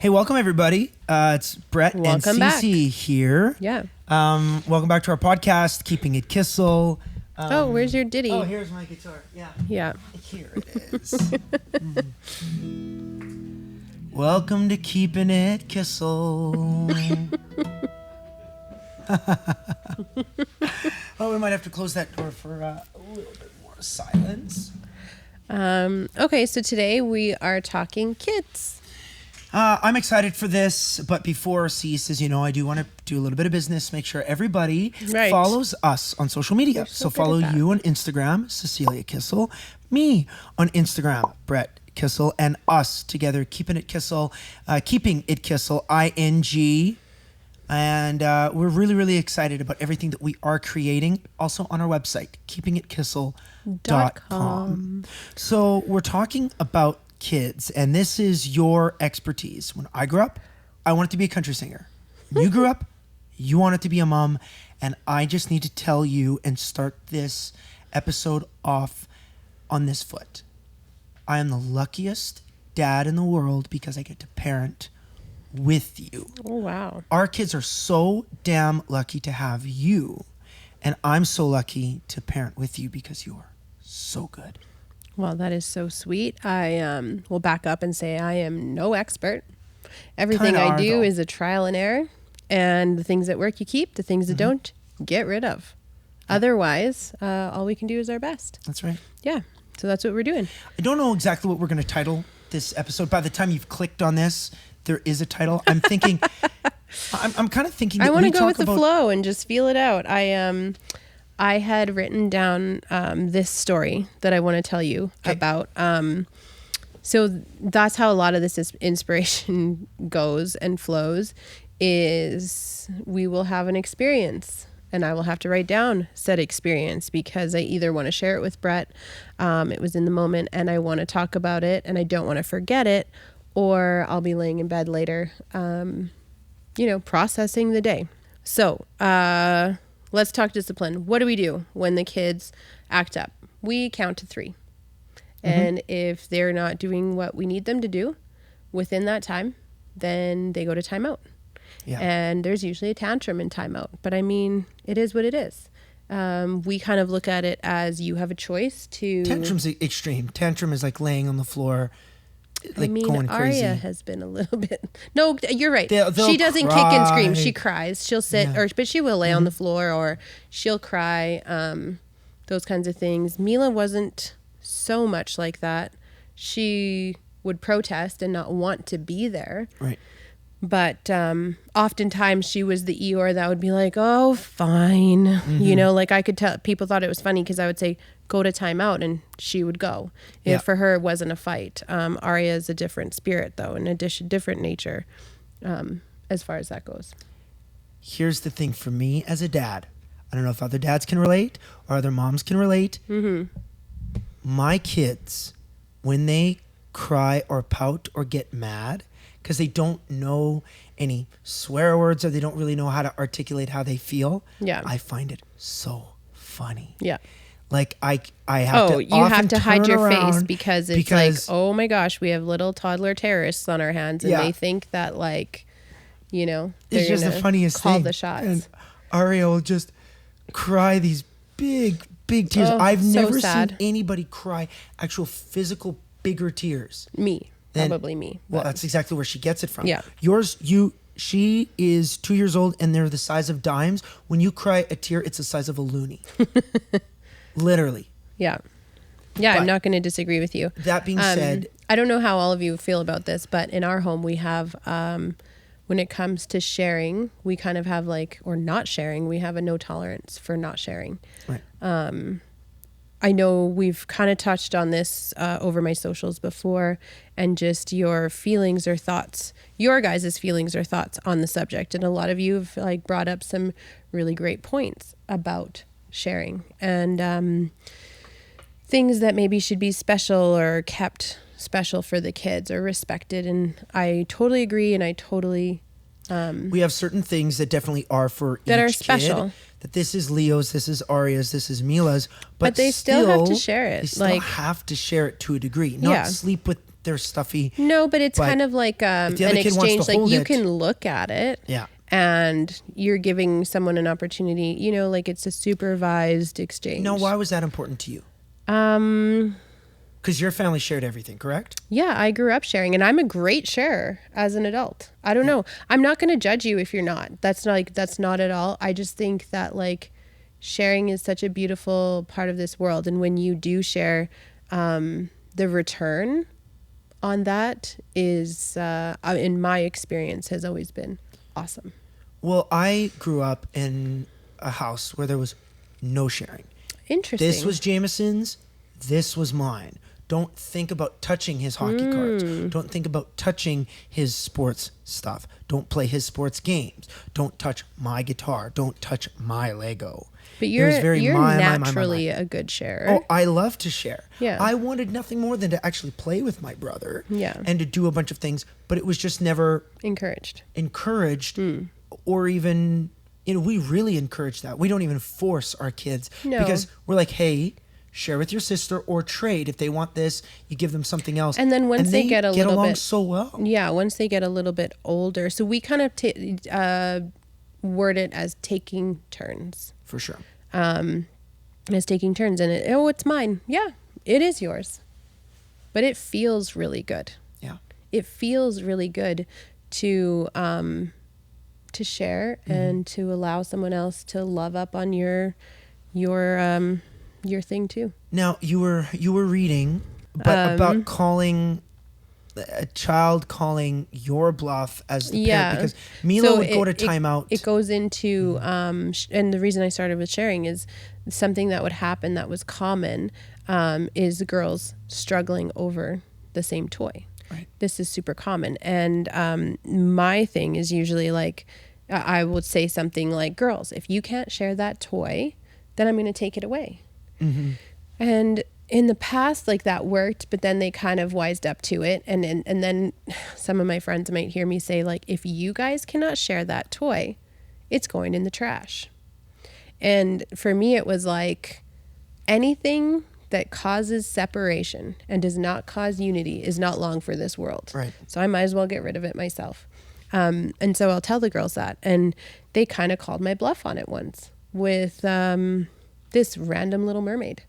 Hey, welcome everybody. It's Brett and Cece here. Yeah. Welcome back to our podcast, Keeping It Kissel. Where's your ditty? Oh, here's my guitar. Yeah. Yeah. Here it is. Welcome to Keeping It Kissel. Oh, we might have to close that door for a little bit more silence. Okay, so today we are talking kids. I'm excited for this, but before Cease, as you know, I do want to do a little bit of business, make sure everybody follows us on social media. So follow you on Instagram, Cecilia Kissel, me on Instagram, Brett Kissel, and us together, Keeping It Kissel, Keeping It Kissel, ING. And we're really, really excited about everything that we are creating. Also on our website, keepingitKissel.com. So we're talking about kids, and this is your expertise. When I grew up, I wanted to be a country singer. When you grew up, you wanted to be a mom, and I just need to tell you and start this episode off on this foot. I am the luckiest dad in the world because I get to parent with you. Oh, wow. Our kids are so damn lucky to have you, and I'm so lucky to parent with you because you are so good. Well, that is so sweet. I will back up and say I am no expert. Everything I do is a trial and error, and the things that work you keep, the things that don't, get rid of. Yeah. Otherwise, all we can do is our best. That's right. Yeah, so that's what we're doing. I don't know exactly what we're going to title this episode. By the time you've clicked on this, there is a title. I'm thinking, I'm kind of thinking that I want to go with the flow and just feel it out. I had written down this story that I want to tell you about. So that's how a lot of this inspiration goes and flows, is we will have an experience and I will have to write down said experience because I either want to share it with Brett, it was in the moment, and I want to talk about it and I don't want to forget it, or I'll be laying in bed later, processing the day. So, let's talk discipline. What do we do when the kids act up? We count to 3. And if they're not doing what we need them to do within that time, then they go to timeout. Yeah. And there's usually a tantrum in timeout. But I mean, it is what it is. We kind of look at it as you have a choice to... Tantrum's extreme. Tantrum is like laying on the floor, like going crazy. Aria has been a little bit... No, you're right. They'll she doesn't cry. Kick and scream. She cries. She'll sit, but she will lay on the floor, or she'll cry. Those kinds of things. Mila wasn't so much like that. She would protest and not want to be there. Right. But oftentimes she was the Eeyore that would be like, oh, fine. Like I could tell, people thought it was funny because I would say, go to timeout, and she would go. Yeah. For her, it wasn't a fight. Aria is a different spirit, though, and a different nature as far as that goes. Here's the thing for me as a dad. I don't know if other dads can relate or other moms can relate. My kids, when they cry or pout or get mad, because they don't know any swear words or they don't really know how to articulate how they feel, I find it so funny. Yeah. Like I have to. You have to hide your face because it's like, oh my gosh, we have little toddler terrorists on our hands, and they think that it's just the funniest call thing. The shots. And Aria will just cry these big tears. I've never seen anybody cry actual physical bigger tears. Probably me. Well, that's exactly where she gets it from. Yeah. She is 2 years old and they're the size of dimes. When you cry a tear, it's the size of a loony. Literally. Yeah. Yeah, but I'm not going to disagree with you. That being said, I don't know how all of you feel about this, but in our home we have, when it comes to sharing, we kind of have or not sharing, we have a no tolerance for not sharing. Right. I know we've kind of touched on this over my socials before, and just your feelings or thoughts, your guys' feelings or thoughts on the subject. And a lot of you have brought up some really great points about sharing and things that maybe should be special or kept special for the kids or respected. And I totally agree, and I totally... we have certain things that definitely are for that each are special. Kid. That this is Leo's, this is Aria's, this is Mila's, but they still have to share it. They still have to share it to a degree. Not sleep with they're stuffy. No, but it's kind of like an exchange. Like you can look at it. Yeah. And you're giving someone an opportunity, you know, like it's a supervised exchange. No, why was that important to you? Because your family shared everything, correct? Yeah, I grew up sharing, and I'm a great sharer as an adult. I don't know. I'm not going to judge you if you're not. That's not at all. I just think that like sharing is such a beautiful part of this world. And when you do share, the return on that is, in my experience, has always been awesome. Well, I grew up in a house where there was no sharing. Interesting. This was Jameson's. This was mine. Don't think about touching his hockey cards. Don't think about touching his sports stuff. Don't play his sports games. Don't touch my guitar. Don't touch my Lego. But you're naturally a good sharer. Oh, I love to share. Yeah. I wanted nothing more than to actually play with my brother. Yeah. And to do a bunch of things, but it was just never encouraged. Or even, you know, we really encourage that. We don't even force our kids because we're like, hey, share with your sister or trade. If they want this, you give them something else. And then once they get a little bit so well. Yeah, once they get a little bit older. So we kind of word it as taking turns. For sure. As taking turns, and it's mine. Yeah, it is yours. But it feels really good. Yeah. It feels really good to share and to allow someone else to love up on your thing too. Now you were reading about calling a child calling your bluff as the parent, because Mila would go to timeout. It goes into and the reason I started with sharing is something that would happen that was common is girls struggling over the same toy. Right. This is super common, and my thing is usually like I would say something like, girls, if you can't share that toy, then I'm going to take it away. And in the past, like that worked, but then they kind of wised up to it. And then some of my friends might hear me say, like, if you guys cannot share that toy, it's going in the trash. And for me, it was like anything that causes separation and does not cause unity is not long for this world. Right. So I might as well get rid of it myself. And so I'll tell the girls that. And they kind of called my bluff on it once with this random Little Mermaid.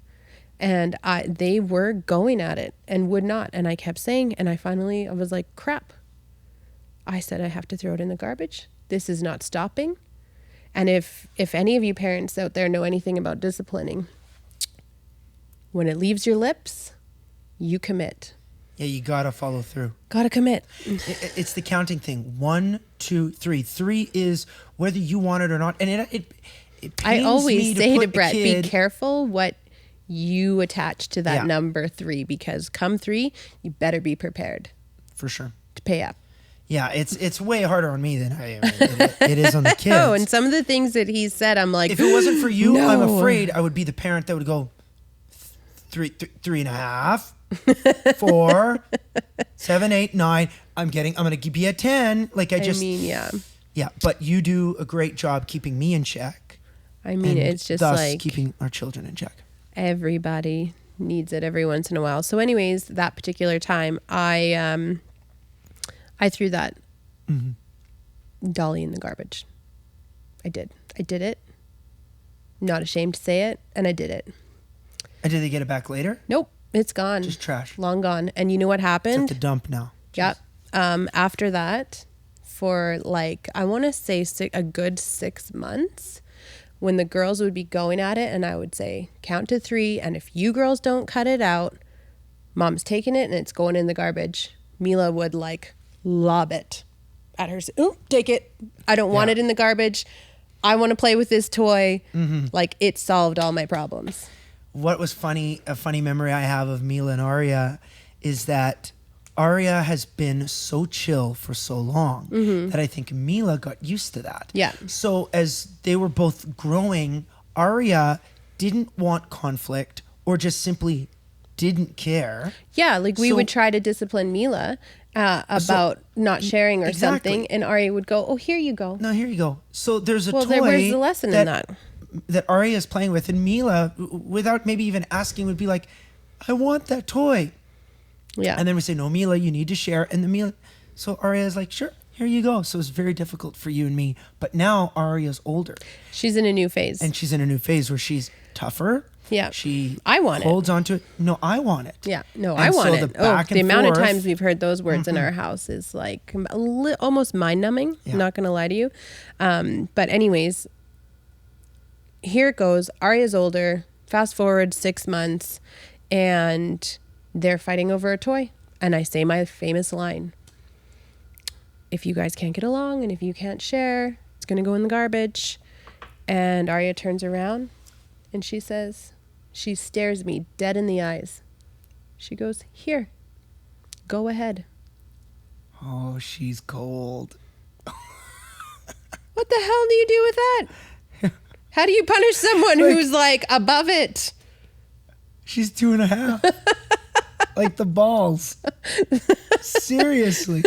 And they were going at it and would not. And I kept saying, and I was like, crap. I said, I have to throw it in the garbage. This is not stopping. And if any of you parents out there know anything about disciplining, when it leaves your lips, you commit. Yeah, you gotta follow through. Gotta commit. It's the counting thing. 1, 2, 3. 3 is whether you want it or not. And it I always say to Brett, be careful what you attach to that number 3, because come 3, you better be prepared. For sure. To pay up. Yeah, it's way harder on me than I am. It is on the kids. Oh, and some of the things that he said, I'm like, if it wasn't for you, I'm afraid I would be the parent that would go 3.5, 4, 7, 8, 9. I'm gonna be at 10. Like I mean, yeah. But you do a great job keeping me in check. I mean, it's just thus like keeping our children in check. Everybody needs it every once in a while. So, anyways, that particular time, I threw that dolly in the garbage. I did it. Not ashamed to say it, and I did it. And did they get it back later? Nope, it's gone. Just trash. Long gone. And you know what happened? It's at the dump now. Yep. After that, for like, I want to say a good 6 months, when the girls would be going at it, and I would say, count to 3, and if you girls don't cut it out, mom's taking it and it's going in the garbage. Mila would like lob it at her. Ooh, take it. I don't want it in the garbage. I want to play with this toy. Like, it solved all my problems. What was funny, a funny memory I have of Mila and Aria is that Aria has been so chill for so long that I think Mila got used to that. Yeah. So as they were both growing, Aria didn't want conflict or just simply didn't care. Yeah, like we would try to discipline Mila about not sharing or something, and Aria would go, oh, here you go. No, here you go. So there's a toy. Well, where's the lesson in that? That Aria is playing with, and Mila, without maybe even asking, would be like, I want that toy. Yeah. And then we say, no, Mila, you need to share. And then Mila, so Aria is like, sure, here you go. So it's very difficult for you and me. But now Aria's older. She's in a new phase. And she's in a new phase where she's tougher. Yeah. I want holds on to it. No, I want it. Yeah. No, I want it. The amount of times we've heard those words in our house is like almost mind numbing. Yeah. I'm not going to lie to you. But anyways, here it goes. Aria's older. Fast forward 6 months and they're fighting over a toy. And I say my famous line. If you guys can't get along and if you can't share, it's going to go in the garbage. And Aria turns around and she says, she stares me dead in the eyes. She goes, here, go ahead. Oh, she's cold. What the hell do you do with that? How do you punish someone who's like above it? She's 2.5. Like the balls. Seriously.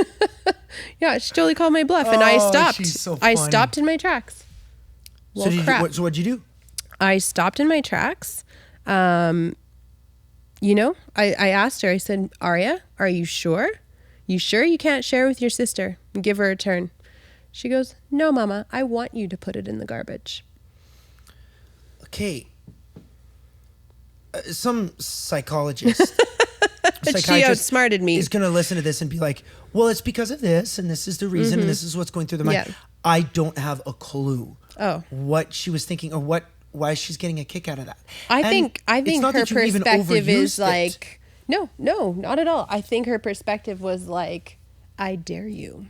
Yeah, she totally called my bluff, and I stopped. She's so funny. I stopped in my tracks. Well, so what'd you do? I stopped in my tracks. I asked her, I said, Aria, are you sure? You sure you can't share with your sister and give her a turn? She goes, no, Mama, I want you to put it in the garbage. Okay. Some psychologist. She outsmarted me. Is going to listen to this and be like, well, it's because of this, and this is the reason, and this is what's going through the mind. Yeah. I don't have a clue what she was thinking or why she's getting a kick out of that. I think her perspective is like, no, not at all. I think her perspective was like, I dare you.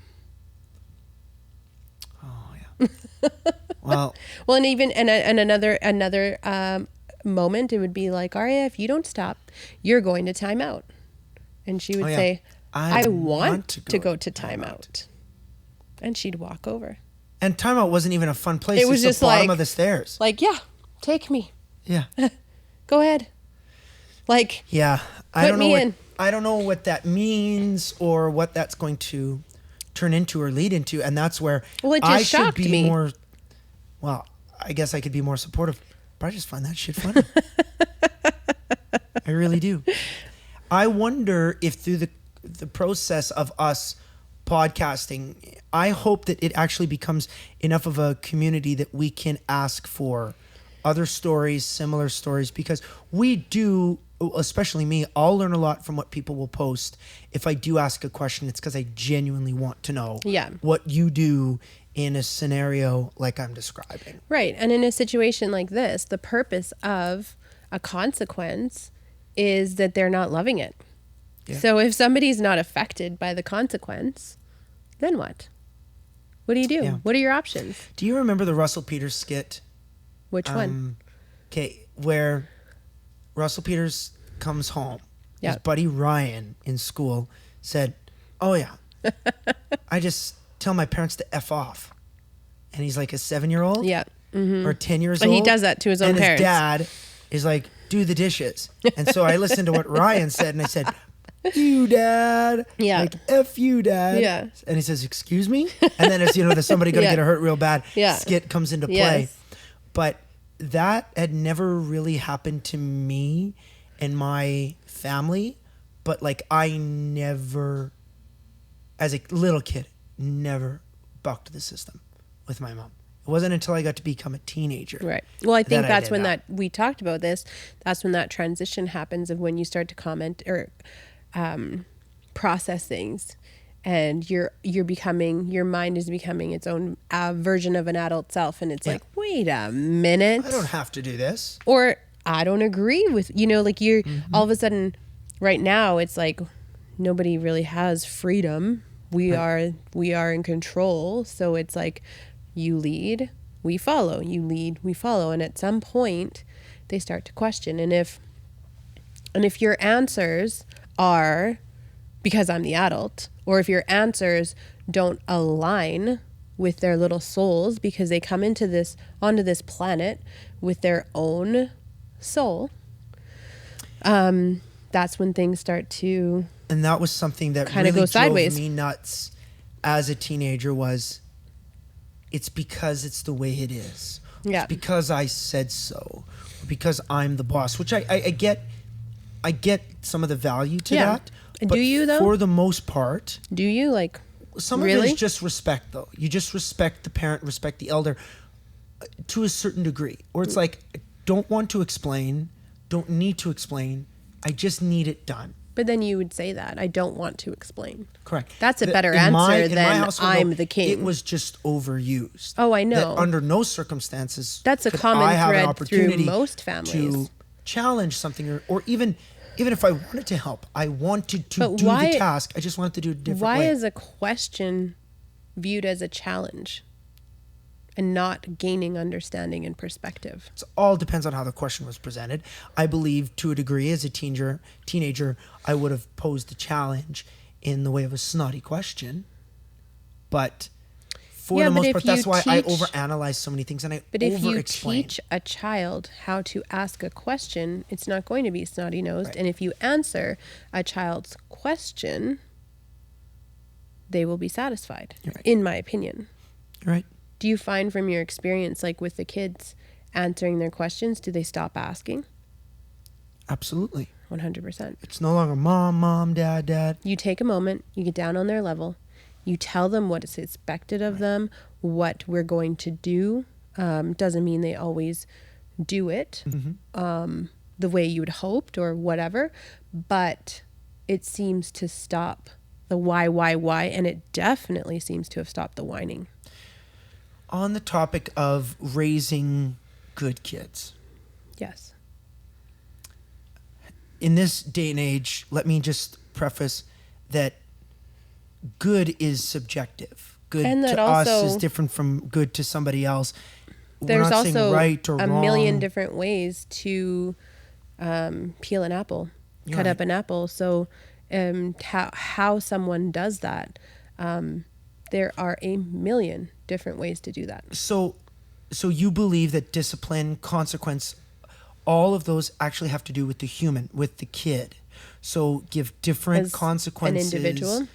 Oh yeah. Well, and even another moment, it would be like, Aria, if you don't stop, you're going to timeout. And she would say, I want to go to timeout. And she'd walk over. And timeout wasn't even a fun place. It was just the bottom of the stairs. Like, yeah, take me. Yeah. Go ahead. Like, yeah. I don't know what that means or what that's going to turn into or lead into. And that's where it shocked me. I guess I could be more supportive. But I just find that shit funny. I really do. I wonder if through the process of us podcasting, I hope that it actually becomes enough of a community that we can ask for other stories, similar stories, because we do, especially me, I'll learn a lot from what people will post. If I do ask a question, it's because I genuinely want to know what you do in a scenario like I'm describing. Right. And in a situation like this, the purpose of a consequence is that they're not loving it. Yeah. So if somebody's not affected by the consequence, then what? What do you do? Yeah. What are your options? Do you remember the Russell Peters skit? Which one? Okay, where Russell Peters comes home. His buddy Ryan in school said, oh yeah, I just tell my parents to F off. And he's like a 7-year-old? Yeah. Mm-hmm. Or 10 years old. And he does that to his own parents. And his dad is like, do the dishes. And so I listened to what Ryan said and I said, you dad. Yeah. Like, F you, dad. Yeah. And he says, excuse me? And then it's, there's somebody going to get hurt real bad. Yeah. Skit comes into play. Yes. But that had never really happened to me and my family. But like I never, as a little kid, never bucked the system with my mom. It wasn't until I got to become a teenager. Right. Well, I think that's when we talked about this. That's when that transition happens of when you start to comment or process things, and your mind is becoming its own version of an adult self, and it's like, wait a minute, I don't have to do this, or I don't agree with like you're all of a sudden right now it's like nobody really has freedom. We are in control, so it's like you lead, we follow, you lead, we follow, and at some point they start to question, and if your answers are because I'm the adult, or if your answers don't align with their little souls because they come onto this planet with their own soul, that's when things start to, and that was something that kind of really drove me nuts as a teenager. It's because it's the way it is. Yeah. It's because I said so. Because I'm the boss, which I get some of the value to that, Do you though? For the most part. Do you like? Some really? of it is just respect, though. You just respect the parent, respect the elder to a certain degree. Or it's like, I don't want to explain, don't need to explain, I just need it done. But then you would say that, I don't want to explain. Correct. That's a better answer than I'm though, the king. It was just overused. Oh, I know. That under no circumstances that's a common thread through most families. To challenge something or even if I wanted to help, I wanted to do the task, I just wanted to do it a different way. Why is a question viewed as a challenge and not gaining understanding and perspective? It all depends on how the question was presented. I believe to a degree as a teenager, I would have posed the challenge in the way of a snotty question. But for the most part, that's why I overanalyze so many things and I over-explain. But if you teach a child how to ask a question, it's not going to be snotty-nosed. Right. And if you answer a child's question, they will be satisfied, in my opinion. You're right. Do you find from your experience, like with the kids answering their questions, do they stop asking? Absolutely. 100%. It's no longer mom, dad. You take a moment, you get down on their level, you tell them what is expected of them, what we're going to do. Doesn't mean they always do it the way you would hoped or whatever, but it seems to stop the why, and it definitely seems to have stopped the whining. On the topic of raising good kids. Yes. In this day and age, let me just preface that good is subjective. Good to us is different from good to somebody else. There's also right or a wrong. million different ways to peel an apple, cut up an apple. So how someone does that, there are a million different ways to do that. So you believe that discipline, consequence, all of those actually have to do with the human, with the kid. So give different consequences an individual?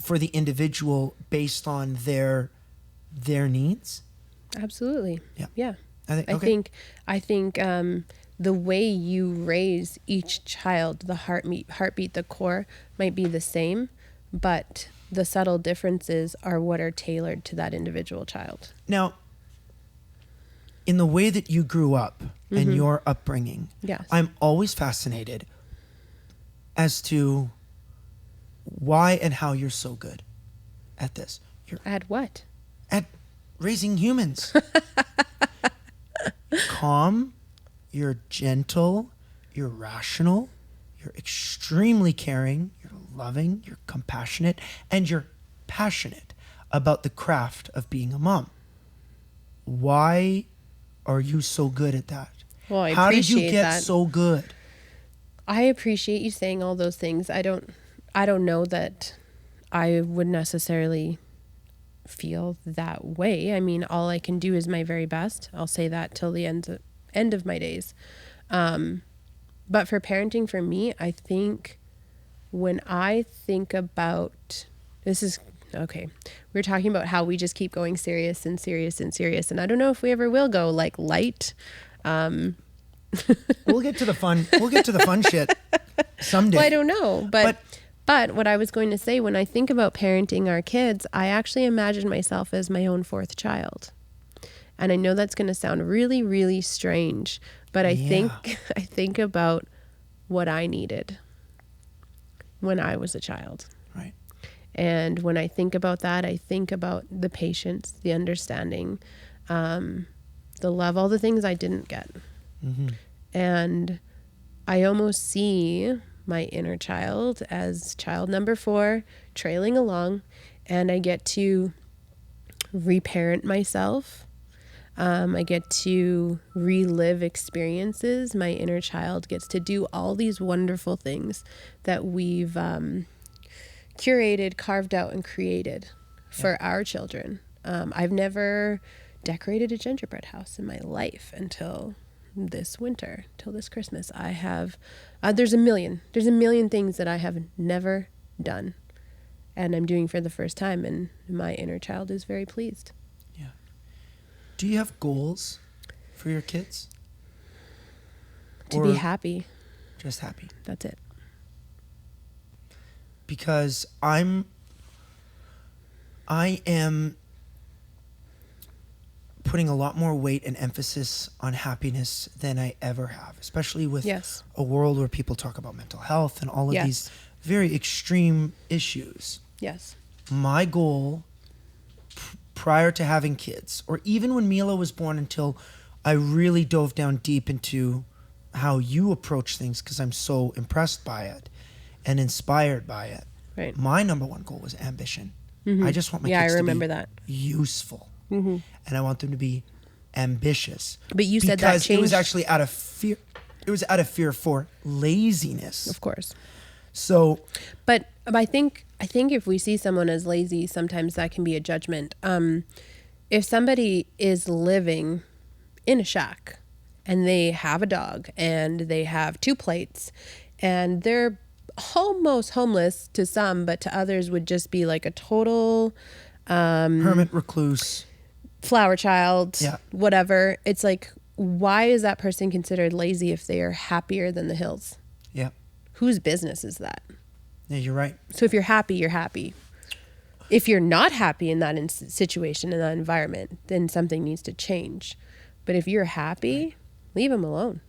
For the individual based on their needs. Absolutely. Yeah. I think the way you raise each child, the heartbeat, the core might be the same, but the subtle differences are what are tailored to that individual child. Now, in the way that you grew up and your upbringing, yes. I'm always fascinated as to why and how you're so good at this. At what? At raising humans. Calm, you're gentle, you're rational, you're extremely caring, you're loving, you're compassionate, and you're passionate about the craft of being a mom. Why are you so good at that? Well, I How appreciate did you get that. so good? I appreciate you saying all those things. I don't know that I would necessarily feel that way. I mean, all I can do is my very best. I'll say that till the end of my days. But for parenting, for me, I think when I think about, this is, okay, we're talking about how we just keep going serious and serious and serious. And I don't know if we ever will go like light. We'll get to the fun shit someday. Well, I don't know, but what I was going to say, when I think about parenting our kids, I actually imagine myself as my own fourth child. And I know that's going to sound really, really strange, but I think about what I needed when I was a child. Right. And when I think about that, I think about the patience, the understanding, the love, all the things I didn't get. Mm-hmm. And I almost see my inner child as child number 4 trailing along, and I get to reparent myself. I get to relive experiences. My inner child gets to do all these wonderful things that we've curated, carved out, and created for our children. I've never decorated a gingerbread house in my life until this winter, till this Christmas. I have, there's a million things that I have never done and I'm doing for the first time, and my inner child is very pleased. Yeah. Do you have goals for your kids? To be happy. Just happy. That's it. because I am putting a lot more weight and emphasis on happiness than I ever have, especially with a world where people talk about mental health and all of these very extreme issues. Yes. My goal prior to having kids, or even when Mila was born, until I really dove down deep into how you approach things, because I'm so impressed by it and inspired by it. Right. My number one goal was ambition. I just want my kids to be useful. And I want them to be ambitious. But you said that changed. Because it was actually out of fear. It was out of fear for laziness. Of course. So, but I think if we see someone as lazy, sometimes that can be a judgment. If somebody is living in a shack and they have a dog and they have 2 plates and they're almost homeless to some, but to others would just be like a total hermit, recluse, flower child, whatever. It's like, why is that person considered lazy if they are happier than the hills? Yeah. Whose business is that? Yeah, you're right. So if you're happy, you're happy. If you're not happy in that situation, in that environment, then something needs to change. But if you're happy, leave them alone.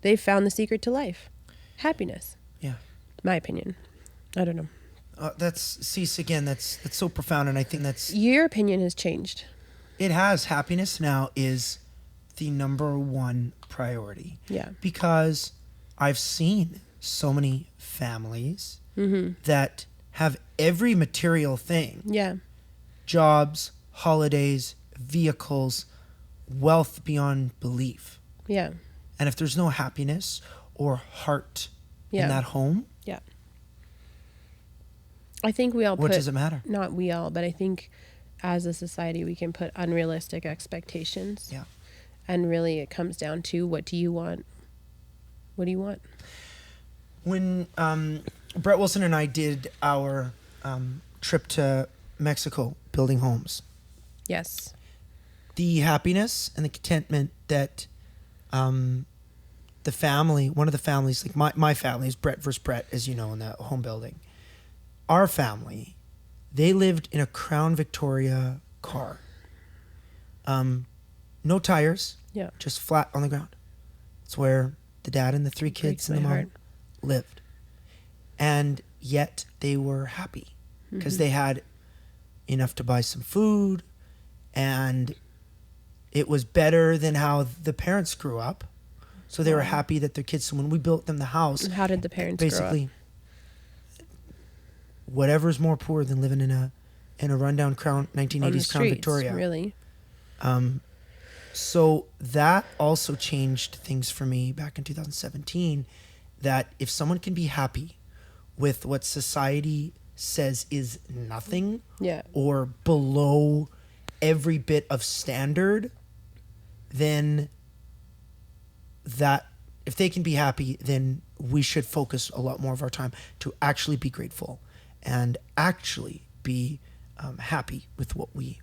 They've found the secret to life. Happiness. Yeah. My opinion. I don't know. That's so profound, and I think that's... Your opinion has changed. It has. Happiness now is the number one priority. Yeah. Because I've seen so many families that have every material thing. Yeah. Jobs, holidays, vehicles, wealth beyond belief. Yeah. And if there's no happiness or heart in that home, I think we all what does it matter? Not we all, but I think as a society we can put unrealistic expectations. Yeah. And really it comes down to, what do you want? What do you want? When Brett Wilson and I did our trip to Mexico building homes. Yes. The happiness and the contentment that the family, one of the families, like my family is Brett versus Brett, as you know, in the home building. Our family, they lived in a Crown Victoria car. No tires. Yeah. Just flat on the ground. It's where the dad and the 3 kids and the mom lived. And yet they were happy because they had enough to buy some food, and it was better than how the parents grew up. So they were happy that their kids, so when we built them the house. And how did the parents basically grow up? Whatever's more poor than living in a rundown 1980s Crown Victoria. Really. So that also changed things for me back in 2017, that if someone can be happy with what society says is nothing or below every bit of standard, then that if they can be happy, then we should focus a lot more of our time to actually be grateful and actually be happy with what we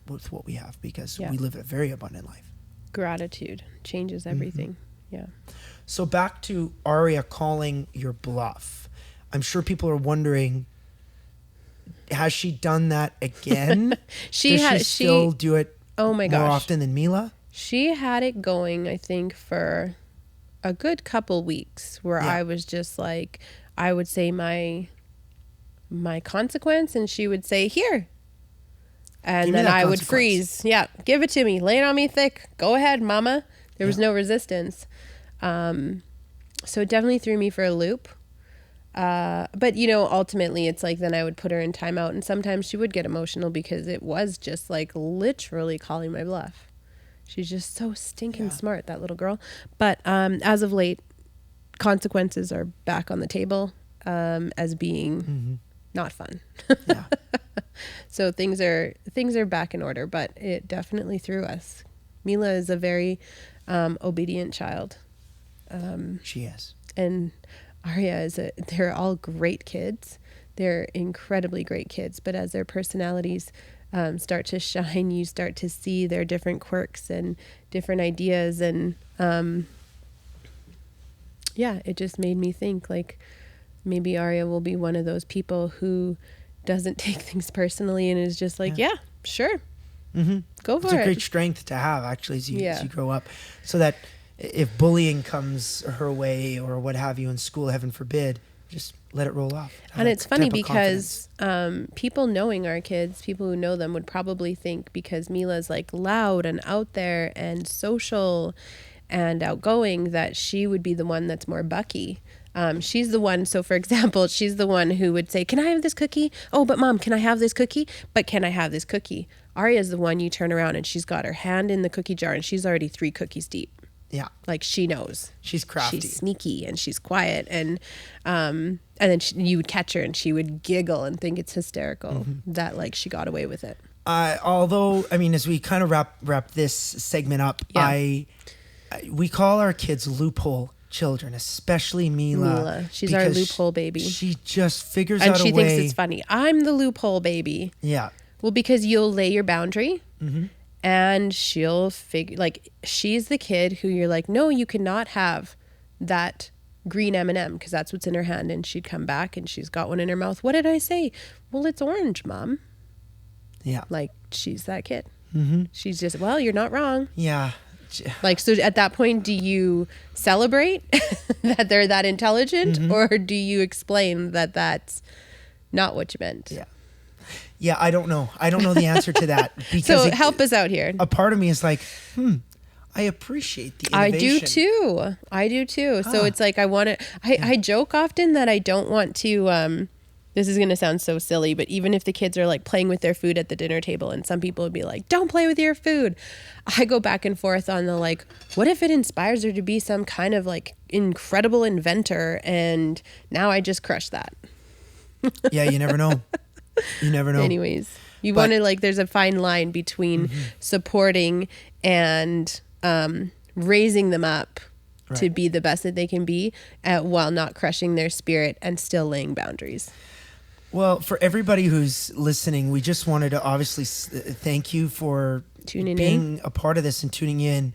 have, because we live a very abundant life. Gratitude changes everything. Yeah. So back to Aria calling your bluff. I'm sure people are wondering, has she done that again? Does she still do it more often than Mila? She had it going, I think, for a good couple weeks where I was just like, I would say my consequence and she would say, here. And then I would freeze. Yeah, give it to me. Lay it on me thick. Go ahead, mama. There was no resistance. So it definitely threw me for a loop. But, ultimately it's like then I would put her in timeout, and sometimes she would get emotional because it was just like literally calling my bluff. She's just so stinking smart, that little girl. But as of late, consequences are back on the table as being not fun. Yeah. So things are back in order, but it definitely threw us. Mila is a very obedient child. She is. And Aria they're all great kids. They're incredibly great kids, but as their personalities start to shine, you start to see their different quirks and different ideas. And it just made me think, like, maybe Aria will be one of those people who doesn't take things personally and is just like, yeah sure. Go for it. It's a great strength to have, actually, as you grow up, so that if bullying comes her way or what have you in school, heaven forbid, just let it roll off. And it's funny because people knowing our kids, people who know them would probably think because Mila's like loud and out there and social and outgoing that she would be the one that's more Bucky. She's the one, so for example, she's the one who would say, can I have this cookie? Oh, but Mom, can I have this cookie? But can I have this cookie? Aria's the one you turn around and she's got her hand in the cookie jar and she's already 3 cookies deep. Yeah. Like she knows. She's crafty. She's sneaky and she's quiet. And then you would catch her and she would giggle and think it's hysterical that like she got away with it. Although, I mean, as we kind of wrap this segment up, we call our kids loophole children, especially Mila. She's our loophole baby. She just figures out a way. And she thinks it's funny. I'm the loophole baby. Yeah. Well, because you'll lay your boundary and she'll figure, like, she's the kid who you're like, no, you cannot have that green M&M because that's what's in her hand. And she'd come back and she's got one in her mouth. What did I say? Well, it's orange, Mom. Yeah. Like, she's that kid. She's just, well, you're not wrong. Yeah. Like, so at that point, do you celebrate that they're that intelligent or do you explain that that's not what you meant? Yeah. Yeah, I don't know. I don't know the answer to that. Because so help us out here. A part of me is like, I appreciate the innovation. I do too. So it's like I joke often that I don't want to, this is going to sound so silly, but even if the kids are like playing with their food at the dinner table and some people would be like, don't play with your food. I go back and forth on the like, what if it inspires her to be some kind of like incredible inventor? And now I just crushed that. Yeah, you never know. You never know. Anyways, you want to like, there's a fine line between supporting and raising them up to be the best that they can be while not crushing their spirit and still laying boundaries. Well, for everybody who's listening, we just wanted to obviously thank you for being a part of this and tuning in.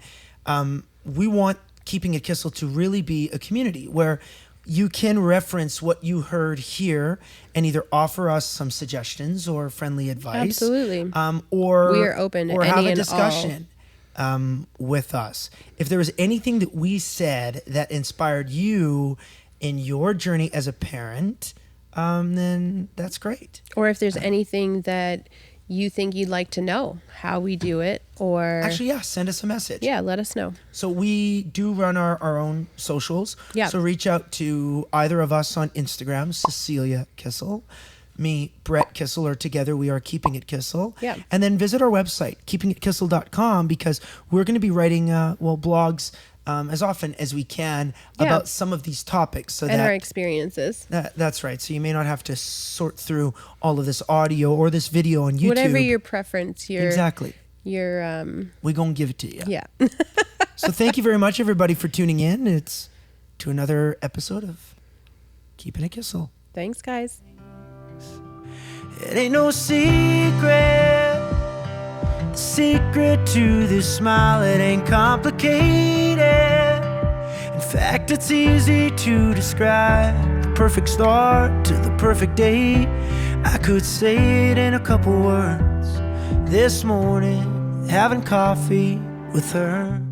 We want Keeping It Kissel to really be a community where you can reference what you heard here and either offer us some suggestions or friendly advice. Absolutely. Or we are open to or any have a and discussion with us. If there was anything that we said that inspired you in your journey as a parent, then that's great. Or if there's anything that you think you'd like to know how we do it, or actually, send us a message. Yeah, let us know. So we do run our own socials. Yeah. So reach out to either of us on Instagram, Cecilia Kissel, me, Brett Kissel, or together we are Keeping It Kissel. Yeah. And then visit our website, keepingitkissel.com, because we're going to be writing blogs as often as we can about some of these topics. So and our experiences. That's right. So you may not have to sort through all of this audio or this video on YouTube. Whatever your preference, exactly. We're going to give it to you. Yeah. So thank you very much, everybody, for tuning in. It's to another episode of Keeping It Kissel. Thanks, guys. It ain't no secret. The secret to this smile, it ain't complicated. In fact, it's easy to describe the perfect start to the perfect day. I could say it in a couple words. This morning, having coffee with her.